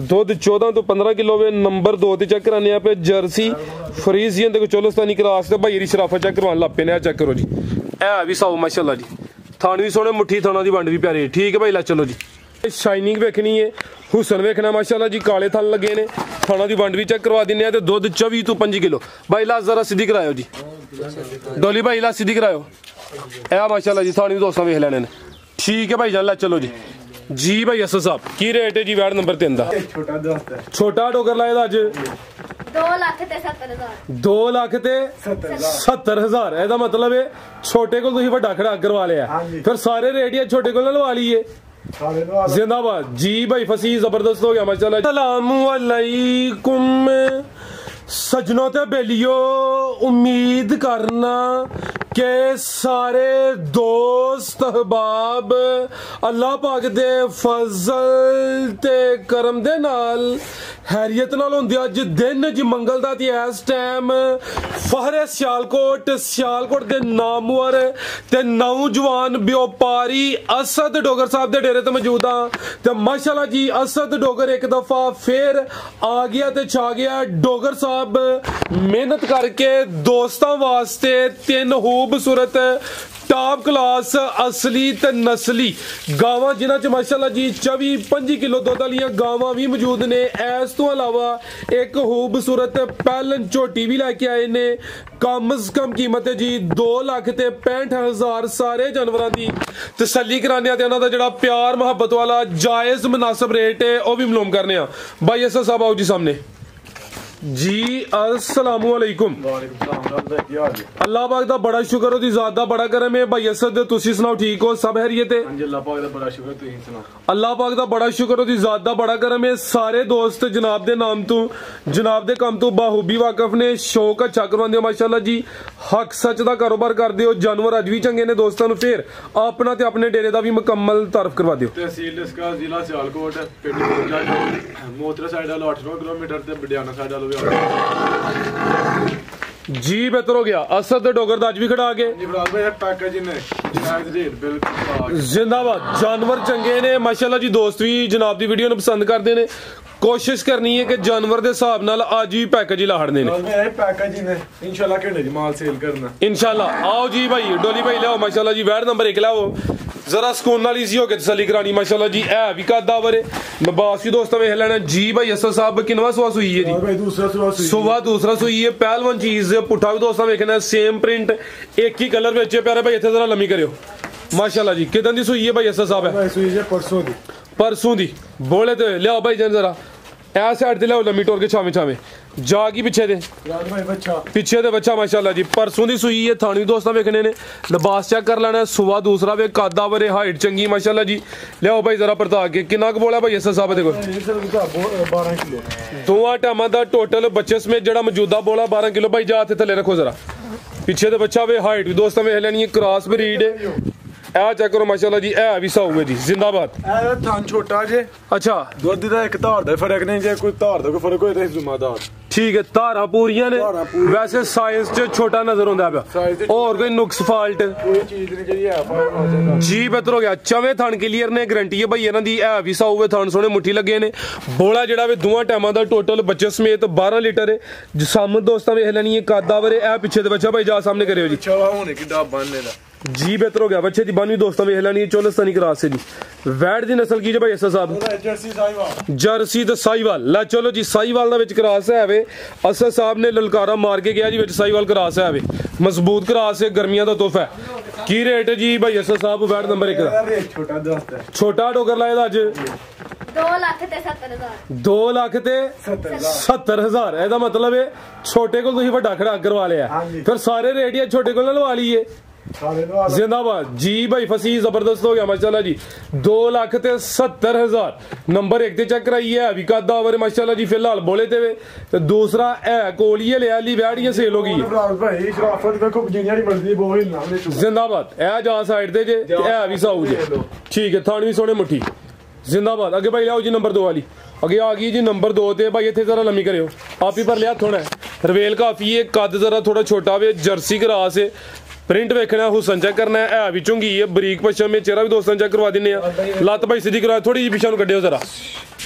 दुध 14 तो 15 किलो वे। नंबर 2 ते चेक कराने पे जर्सी फ्रीजियन देखो चोलस्तानी क्रॉस ते भाई शराफत चेक करवान लग पे ने। चेक करो जी है भी साउ माशाल्लाह जी। थान भी सोने मुट्ठी थाना दी वंड भी प्यारी। ठीक है भाई ला चलो जी। शाइनिंग वेखनी है, हुसन वेखना माशाल्लाह जी। काले थन लगे ने, थाना दी वंड भी चेक करवा दिने। ते दुध 24 तो 25 किलो। भाई ला जरा सीधी करायो जी डोली भाई ला सीधी करायो। ए माशाल्लाह जी थानी भी दोस्तों वेख लेने ने। ठीक है भाई जान ला चलो जी। जी भाई असद साहब की रेट है जी वैड नंबर 3 दा? छोटा डोगर लाए दा अज 2,70,000। एदा मतलब है छोटे को तुसीं वड्डा खड़ा करवा लिया, फिर सारे रेट ही छोटे को लवा लीए। जिंदाबाद जी भाई फसी जबरदस्त हो गया माशाल्लाह। अस्सलामु अलैकुम सजनों ते बेलियो, उम्मीद करना के सारे दोस्त अहबाब अल्लाह पाक दे फजल ते करम दे नाल हैरियत नाल होंदे। अज दिन जी मंगल दा ते इस टाइम फहरे सियालकोट दे नामवर ते नौजवान व्यापारी असद डोगर साहब दे डेरे ते मौजूद हां। ते माशाल्लाह जी असद डोगर एक दफा फिर आ गया ते छा गया। डोगर साहब मेहनत करके दोस्तों वास्ते 3 खूबसूरत टॉप क्लास असली ते नस्ली गावां जिन्हां च माशाल्लाह जी 24-25 किलो दुध वाली गावां भी मौजूद ने। इस तो अलावा एक खूबसूरत पैलन झोटी भी लैके आए ने। कम से कम कीमत है जी 2,65,000। सारे जानवरों की तसल्ली कराने ते उन्हां दा जिहड़ा प्यार मुहब्बत वाला जायज़ मुनासिब रेट है वह भी मालूम करने आ। भाई असद साहब आओ जी सामने जी। अस्सलामु अलैकुम। अल्लाह पाक दा बड़ा शुक्र ओदी जात दा बड़ा करम है। भाई असद तुसी सुनाओ ठीक हो सब खैरियत है? अल्लाह पाक दा बड़ा शुक्र, तुसी सुनाओ? अल्लाह पाक दा बड़ा शुक्र ओदी जात दा बड़ा करम है। सारे दोस्त जनाब दे नाम तो जनाब दे काम तो बाहूबी वाकफ ने। शौक अच्छा करवांदे हो माशाल्लाह जी। हक सच दा कारोबार करदे हो। जानवर अज भी चंगे ने दोस्तां नूं। फिर अपना ते अपने डेरे दा भी मुकम्मल तारफ करवा दियो। तहसील इसका जिला सियालकोट, पिंड मोतरा साइड 8 किलोमीटर ते बडियाना साइड जी बेहतर हो गया। असद डोगर दा अज भी खड़ा के जिंदाबाद। जानवर चंगे ने माशाल्लाह जी। दोस्त भी जनाब दी वीडियो पसंद करते हैं। कोशिश करनी है कि जानवर के हिसाब नाल अज भी पैकेज ही ला छड़ने ने। इंशाल्लाह घंटे च माल सेल करना इंशाल्लाह। आओ जी भाई डोली भाई लाओ माशाल्लाह जी। वैड नंबर 1 लाओ जरा सुकून नाल इजी होके तसल्ली करानी माशाल्लाह जी। है भी कदावर है नबास भी दोस्तों वेख लेना जी। भाई असद साहब किनवा सुआ सुई है जी? सुबह दूसरा सुई है। पहलवान चीज पुट्ठा भी दोस्तों वेखना सेम प्रिंट एक ही कलर में प्यारे भाई। इतने जरा लम्मी करियो माशाल्लाह जी। कितन दी सुई है भाई असद साहब? परसों दी बोले तो लियाओ भाई जन जरा ए साइड ते लियाओ लम्मी टोर के छावे छावे जागी पीछे दे बच्चा माशाल्लाह जी। परसों दी सुई है। थानी दोस्तों वेखने ने। लिबास चेक कर लेना। सुबह दूसरा वे कादावर हाइट चंगी माशाल्लाह जी। लियाओ भाई जरा परता के कितना बोला भाई असद साहब देखो 12 किलो दोवां टाइमां दा टोटल बच्चे समेत जेड़ा मौजूदा बोला 12 किलो। भाई जा थले रखो जरा पीछे दे बच्चा वे हाइट भी दोस्तों वेख लेनी है। क्रॉस ब्रीड है। ए चेक करो माशाल्लाह जी। है भी साऊ है जी। जिंदाबाद। थान छोटा जे अच्छा दुध दा एक धार दा फर्क नहीं जे कोई धार दा कोई फर्क होए ते जुम्मेदार ठीक है। धारा पूरियां ने वैसे साइज च छोटा नजर होंदा है और कोई नुक्स फाल्ट कोई चीज नहीं चाहिए जी। बेहतर हो गया। चवे थान क्लियर ने गारंटी है भाई इन्हां दी। है भी साऊ है। थान सोने मुट्ठी लगे ने। बोला जेड़ा वे दोवां टाइमां दा टोटल बच्चे समेत 12 लीटर है। सामने दोस्तां वेख लेनी है कादावर है। पीछे दे बच्चा भाई जा सामने करियो जी जी। बेहतर हो गया। बच्चे दी बानी दोस्तों वेख लेनी है चोलस्तानी क्रॉस से जी। वैड दी नस्ल की जे भाई असद साहब? जर्सी ते साहिवाल। ला चलो जी साहिवाल दा विच क्रॉस है वे। असद साहब ने ललकारा मार के गया जी विच साहिवाल क्रॉस है वे। मजबूत क्रॉस है गर्मियां दा तोहफा है। की रेट है जी भाई असद साहब वैड नंबर 1 दा? छोटा डोगर लाए दा अज 2,70,000। एदा मतलब है छोटे को तुसीं वड्डा खड़ा करवा लिया, फिर सारे रेट ही छोटे को लवा लीए। जिंदाबाद जी भाई फसी जबरदस्त हो गया माशाल्लाह जी। 2,70,000 नंबर 1 ते चेक कराई है अभी का दावर माशाल्लाह जी। फिलहाल बोले ते वे ते दूसरा है कोलिए ले आली वैड़ियां सेल हो गई है। जिंदाबाद। ए जा साइड ते जे ए भी साऊ जे ठीक है। थान भी सोने मुट्ठी जिंदाबाद। अगे भाई लाओ जी नंबर 2 वाली अगे आ गई जी। नंबर 2 ते भाई इतने जरा लम्मी करियो आप ही पर लिया थोड़ा रवेल काफी है। कद जरा थोड़ा छोटा वे जर्सी क्रॉस है। प्रिंट वेखना हुसन चेक करना है भी चुंगी है बरीक पश्चिम में चेहरा भी दोस्तों चेक करवा दें। लत भाई सीधी करवा थोड़ी जी पिछा कड्डियो जरा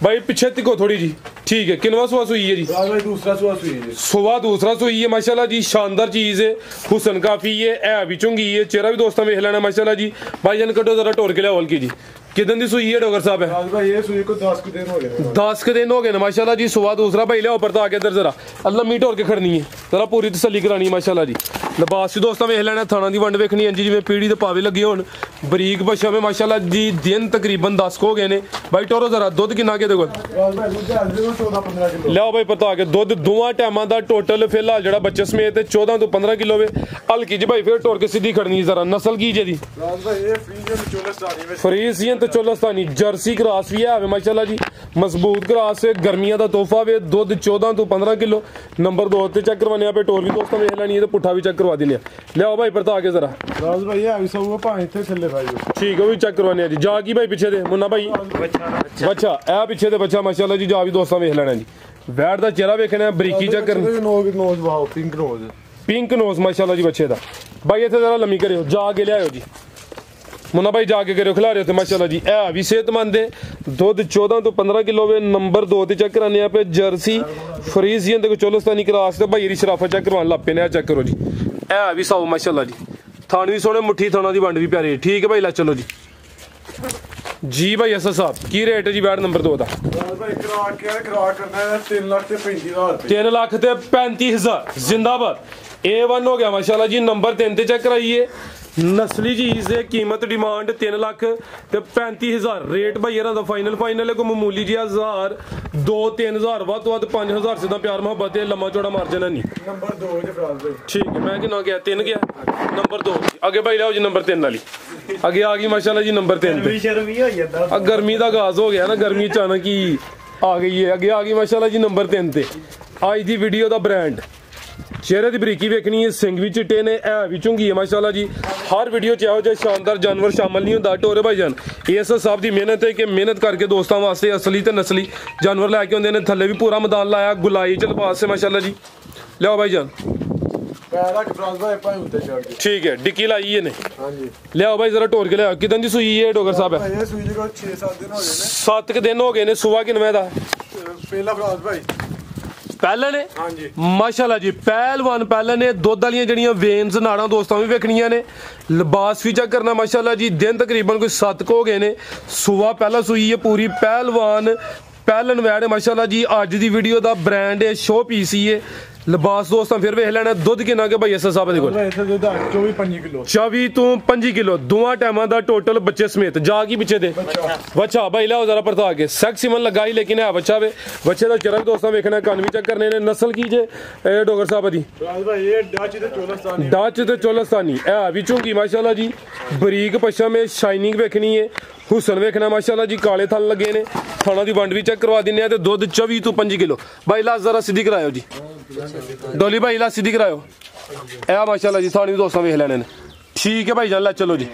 भाई पीछे तिको थोड़ी जी, ठीक है। किनवा सुआ सुई है जी? भाई दूसरा सुआ सुई है। सुबह दूसरा सुई है माशाल्लाह जी, शानदार चीज है, हुसन काफी है भी चुंगी है, चेहरा भी दोस्तों वेख लेना माशाल्लाह जी। भाई जान कटो जरा टोर के लिया की जी, कितन दी सुई है डॉक्टर साहब? है भाई ये सुई को 10 के दिन हो गए, 10 के दिन हो गए ना माशाल्लाह जी। सुबह दूसरा भाई लिया ऊपर तो आके इधर जरा अल्लाह मीट होर के खड़नी है, जरा पूरी तसल्ली करानी है माशाल्लाह जी। लिबास भी दोस्तों वेख लेना, थाना दी वंड वेखनी है जी, जिवें पीड़ी ते पावे लगे होन, बरीक बच्छा में माशाल्लाह जी। दिन तकरीबन 10 हो गए ने भाई। टोरो जरा दुध किन्ना के देखो लियाओ भाई पता के दुध दोवां टाइमां दा टोटल फिलहाल जेड़ा बच्चे समेत 14 तो 15 किलो वे। हल्की जी भाई फिर टोर के सीधी खड़नी जरा। नस्ल की जे दी? फ्रीजियन ते चोलस्तानी जर्सी क्रॉस भी है माशाल्लाह जी, मजबूत क्रॉस है, गर्मियां दा तोहफा वे। दुध 14 तो 15 किलो। नंबर 2 ते चेक करवाने पे, टोर भी दोस्तों वेख लेनी है, तो पुट्ठा भी चेक करवा दिने। लियाओ भाई पता के जरा भाई है भी सब भाई थे थल्ले भाई, ठीक है भी चेक करवाने जी। जा की भाई पीछे दे मुन्ना भाई बच्चा ए पीछे दे बच्चा माशाल्लाह जी, जा भी दोस्तों वेख लेना जी। वैट दा चेहरा वेखना, बरीकी चेक करनी, nose wow pink nose, pink nose माशाल्लाह जी बच्चे दा। भाई इत्थे जरा लम्मी करियो, जाके लियाओ जी मुन्ना भाई, जाके करियो खिला रहे हो माशाल्लाह जी। है भी सेहतमंद है, दुध 14 तो 15 किलो वे। नंबर 2 ते चेक कराने पे जर्सी फ्रीजियन ते चोलस्तानी क्रॉस ते भाई दी शराफत चेक करवान लग पे ने। चेक करो जी, है भी साउ माशाल्लाह जी, थान भी सोने, मुट्ठी थाना दी वंड भी प्यारी, ठीक है भाई। ला चलो जी जी भाई एस साहब की रेट है जी बैट नंबर 2 का? 3 लाख ते 35,000 जिंदाबाद। A1 हो गया माशाल्लाह जी। नंबर 3 ते चेक कराइए, नस्ली चीज है, कीमत डिमांड 3 लाख ते 35,000। रेट भाई यार फाइनल फाइनल है, कोई मामूली जी 1000 2-3 हज़ार वध तो 5,000 सीधा प्यार मोहब्बत है, लम्मा चौड़ा मार्जिन है नहीं। नंबर 2 ठीक है, मैं कितना गया 3 गया, नंबर 2 आगे भाई लाओ जी नंबर 3 वाली आगे आ गई माशाल्लाह जी नंबर 3 पे। गर्मी का आगाज हो गया ना, गर्मी अचानक ही आ गई है, अगे आ गई माशाल्लाह जी नंबर 3 ते। आज दी वीडियो का ब्रांड चेहरे की बरीकी वेखनी है, सिंग भी चिट्टे ने, है भी चुंगी है माशाल्लाह जी। हर वीडियो च ਇਹੋ ਜਿਹੇ शानदार जानवर शामिल नहीं होता। टोरे भाई जान एस साहब की मेहनत है कि मेहनत करके दोस्तों वास्ते असली ते नस्ली जानवर लैके आते हैं। थले भी पूरा मैदान लाया, गुलाई च लिबास से माशाल्लाह जी। लियाओ भाई जान ठीक है, डिक्की लाई है ने। लियाओ भाई जरा टोर के लियाओ। कितन दी सुई है डोगर साहब? 7 दिन हो गए ने। सुबह किनवे दा? पहले ने माशाल्लाह जी, पहलवान पहले ने। दुध वाली जड़ियां वेन्स नाड़ा दोस्तों भी वेखनियां ने। लिबास भी चेक करना माशाल्लाह जी। दिन तकरीबन कोई 7 हो गए ने। सुबह पहला सुई है पूरी, पहलवान पहलन वैड है माशाल्लाह जी। अज दी वीडियो का ब्रांड है, शो पीस ही है। लिबास दोस्तों फिर वेख लेना। दुध कितना के भाई ऐसा साहब देखो 24 तो 25 किलो दोवां टाइमां दा टोटल बच्चे समेत। जा की पीछे दे बच्चा भाई लाओ जरा परता के सेक्सीमन लगाई, लेकिन है बच्चा वे। बच्चे का चेहरा दोस्तों वेखना, कान भी चेक करने ने। नस्ल की जे डोगर साहब दी? डच ते चोलस्तानी है भी चुंगी माशाल्लाह जी। बरीक पशम में शाइनिंग वेखनी है, हुसन वेखना माशाल्लाह जी। काले थन लगे ने, थाना दी वंड भी चेक करवा दिने। दुध 24 तो 25 किलो। भाई ला जरा सीधी करायो जी, डोली भाई ला सीधी करायो। ए माशाल्लाह जी थानी दोस्तों वेख लेने ने। ठीक है भाई जान ला चलो जी।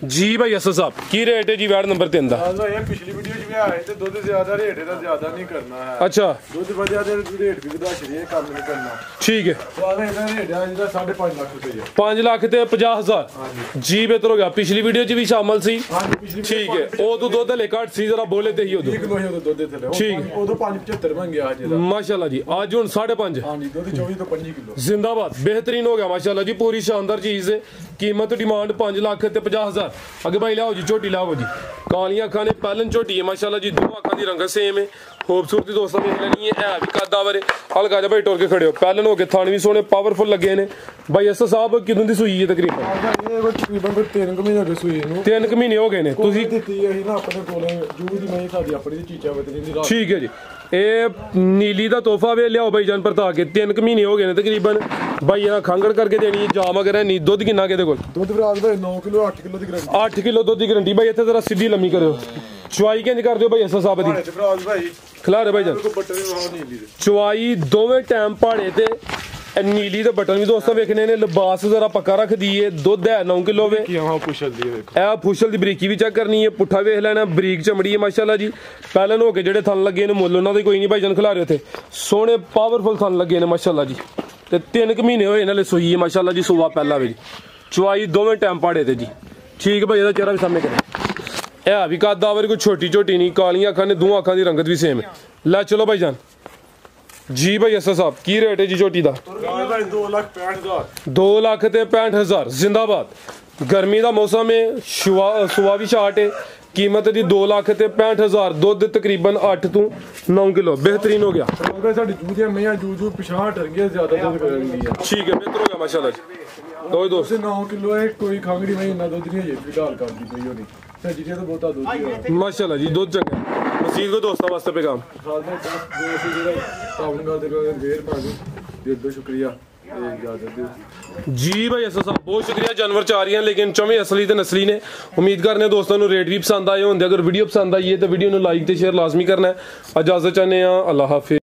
जी भाई एस साहब की रेट है जी वैट नंबर 3 दा? पिछली वीडियो च भी आए ते दुध ज्यादा रेट है, ज्यादा नहीं करना है। अच्छा दुध वधिया ते रेट भी वधा छड़िए, काम नहीं करना। ठीक है, तो आवे इधर रेट है जिदा 5.5 लाख रुपए 5 लाख ते 50,000 जी बेहतर हो गया। पिछली वीडियो च भी शामिल सी। ठीक है, ओ तो दुध ले घट सी, जरा बोले ते ही ओदो 1 किलो ही ओदो दुध थे। ठीक ओदो 5.75 बन गया आज दा माशाल्लाह जी। आज हुन 5.5 हां जी, दुध 24 तो 25 किलो जिंदाबाद। बेहतरीन हो गया माशाल्लाह जी, पूरी शानदार चीज है। कीमत डिमांड 5 लाख ते 50,000। अगे भाई लाओ जी झोटी लाओ जी। कालियां अखां ने पहलन झोटी है माशाल्लाह जी। दो अखां दी रंगत सेम है, खूबसूरती दोस्तों देख लेनी है भी कदावर है। हल्का जा भाई टोर के खड़े हो। पहलन हो के थान भी सोने पावरफुल लगे ने। भाई एस साहब किदों दी सुई है तकरीबन? ये तकरीबन 3 महीने हो गए सुई नु। 3 महीने हो गए ने। तुसी ਦਿੱਤੀ ਹੈ ਨਾ ਆਪਣੇ ਕੋਲੇ ਜੂ ਦੀ ਮੈਂ ਸਾਡੀ ਆਪਣੀ ਦੀ ਚੀਚਾ ਬਤਨੀ ਦੀ ਰਾਤ। ठीक है जी, ਇਹ ਨੀਲੀ ਦਾ ਤੋਹਫਾ ਵੇ। ਲਿਆਓ ਭਾਈ ਜਾਨ ਪਰਤਾ ਕੇ 3 ਮਹੀਨੇ ਹੋ ਗਏ ਨੇ ਤਕਰੀਬਨ। ਭਾਈ ਇਹਨਾਂ ਖਾਂਗੜ ਕਰਕੇ ਦੇਣੀ ਹੈ ਜਾਮ ਅਗਰ ਹੈ ਨਹੀਂ। ਦੁੱਧ ਕਿੰਨਾ ਕਿਹਦੇ ਕੋਲ? ਦੁੱਧ ਭਰਾ ਦੇ 9 ਕਿਲੋ 8 ਕਿਲੋ ਦੀ ਗਰੰਟੀ। 8 ਕਿਲੋ ਦੁੱਧ ਦੀ ਗਰੰਟੀ। ਭਾਈ ਇੱਥੇ ਜ਼ਰਾ ਸਿੱਧੀ ਲੰਮੀ ਕਰਿਓ। ਚੁਆਈ ਕਿੰਜ ਕਰ ਦਿਓ ਭਾਈ ਐਸਾ ਸਾਹਿਬ ਦੀ? ਭਰਾ ਭਾਈ ਖਿਲਾ ਰਹੇ ਭਾਈ ਜਾਨ ਚੁਆਈ ਦੋਵੇਂ ਟਾਈਮ ਪਹਾੜੇ ਤੇ नीली तो बटन भी दोस्तों वेखने ने। लिबास जरा पक्का रख दिए। दुध है 9 किलो वे। फुशल दी बरीकी भी चेक करनी है। पुट्ठा वेख लेना, बरीक चमड़ी है माशाल्लाह जी। पहले हो के जेडे थन लगे ने मुੱਲ ਉਹਨਾਂ ਦੇ कोई नहीं भाई जान खिला रहे थे। सोने पावरफुल थन लगे ने माशाल्लाह जी। ते 3 महीने होए नाले सोई है माशाल्लाह जी। सुबह पहला वे जी। चुआई दोवें टाइम पहाड़े थे जी। ठीक भाई, ਇਹਦਾ चेहरा भी सामने करें। ਇਹ ਵੀ ਕੱਦ ਆਵਰ ਕੋਈ ਛੋਟੀ ਝੋਟੀ ਨਹੀਂ, ਕਾਲੀਆਂ ਅੱਖਾਂ ਨੇ, ਦੋ ਅੱਖਾਂ ਦੀ ਰੰਗਤ ਵੀ सेम है। ਲੈ ਚਲੋ ਭਾਈ ਜਾਨ जी भाई एस साहब की रेट है जी झोटी का? 2,65,000 जिंदाबाद। गर्मी का मौसम है, सुबह भी स्टार्ट है, कीमत दी 2,65,000, दुध तकरीबन 8 तो 9 किलो, बेहतरीन हो गया। ठीक है, बेहतर हो गया माशाल्लाह जी। दो दोस्त 9 किलो है, कोई खांगड़ी में ना दूध नहीं है, फिलहाल कर दी कोई नहीं सजीरे तो बहुत दूध है माशाल्लाह जी। दूध चंगा मसीद को दोस्तों वास्ते पैगाम शुक्रिया जी भाई ऐसा साहब बहुत शुक्रिया। जानवर चाह रही हैं लेकिन चौवें असली तो नस्ली ने। उम्मीद करने दोस्तों को रेट भी पसंद आए होंगे। अगर वीडियो पसंद आई है तो वीडियो को लाइक तो शेयर लाजमी करना है। इजाजत चाहते हैं, अल्लाह हाफिज़।